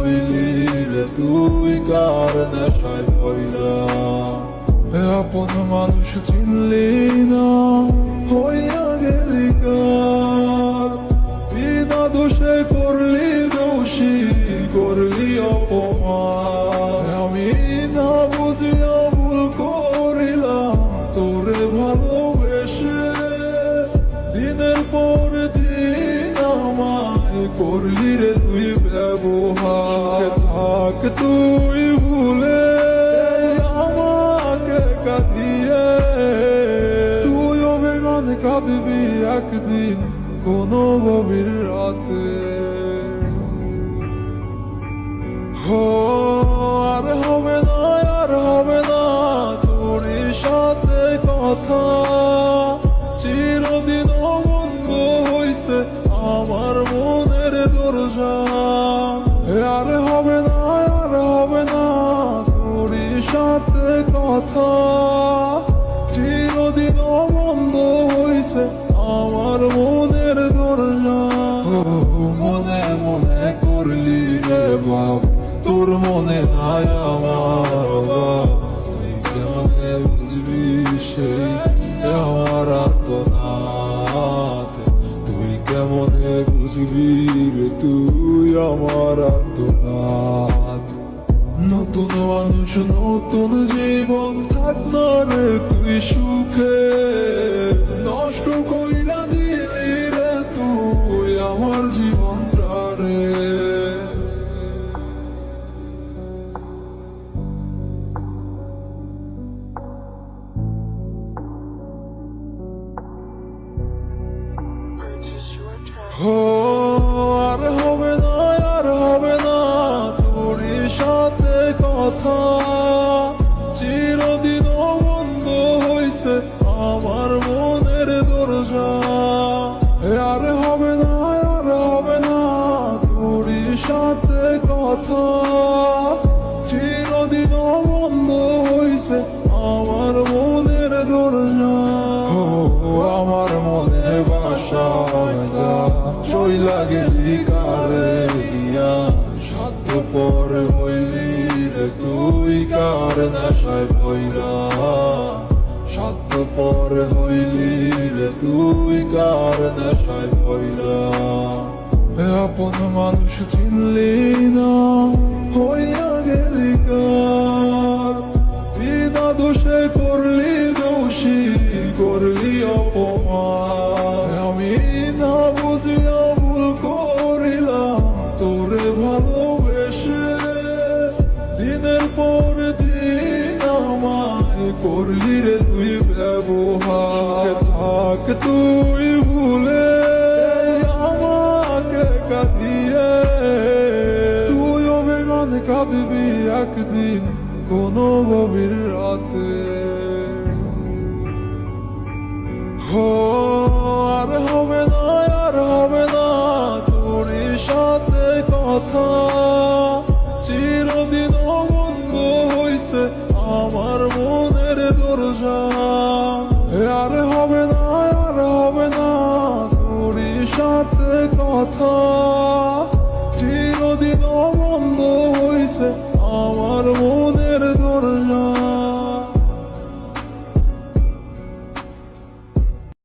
হইলি রে তুই কার নেশায় পইরা। আপন মানুষ চিনলি না হইয়া গেলি কার, বিনা দোষে করলি দোষী করলি অপমান। আমি না বুঝিয়া ভুল করিলাম তোরে ভালোবেসে, দিনের পর দিন আমায় করলি রে তুই ব্যবহার। থাক তুই ভুলে আমাকে কাঁদিয়ে, তুই অভিমান কাঁদবি একদিন কোনো গভীর রাতে। আর হবে না, আর হবে না তোর সাথে কথা, চিরদিন বন্ধ হইছে আমার মনের দরজা। আর হবে না, আর হবে না তোর সাথে কথা, চিরদিন বন্ধ হইছে আমার মনের দরজা। মনে মনে করলি রে বাপ, তোর মনে নাই আমার বাপ, তুই কেমনে বুঝবি সেই আমার আত্মনাথ। তুই কেমনে বুঝবি রে তুই আমার আত্মনাথ। নতুন মানুষ নতুন জীবন থাক না রে তুই সুখে, নষ্ট কইরা দিলি রে তুই আমার জীবনটা রে। আর হবে না, আর হবে না তোর সাথে কথা, চিরদিন বন্ধ হইছে আমার মনের দরজা। আর হবে না, আর হবে না তোর সাথে কথা, চিরদিন বন্ধ হইছে আমার মনের দরজা। আমার মনে বাসা চইলা গেলি কারে দিয়া, সাধ্য পর হইলি রে তুই কার নেশায় পইরা। সাধ্য পর হইলি রে তুই কার নেশায় পইরা। আপন মানুষ চিনলি না হইয়া গেলি কার, বিনা দোষে করলি দোষী করলি অপমান। আমি না বুঝিয়া ভুল করিলাম তোরে ভালোবেসে, দিনের পর দিন আমায় করলি রে তুই ব্যবহার। থাক তুই ভুলে আমাকে কাঁদিয়ে, তুই অভিমান কাঁদবি একদিন কোনো গভীর রাতে। আর হবে না, আর হবে না তোর সাথে কথা, চিরদিন বন্ধ হইছে আমার মনের দরজা। আর হবে না, আর হবে না তোর সাথে কথা, চিরদিন বন্ধ হইছে আমার মনের দরজা।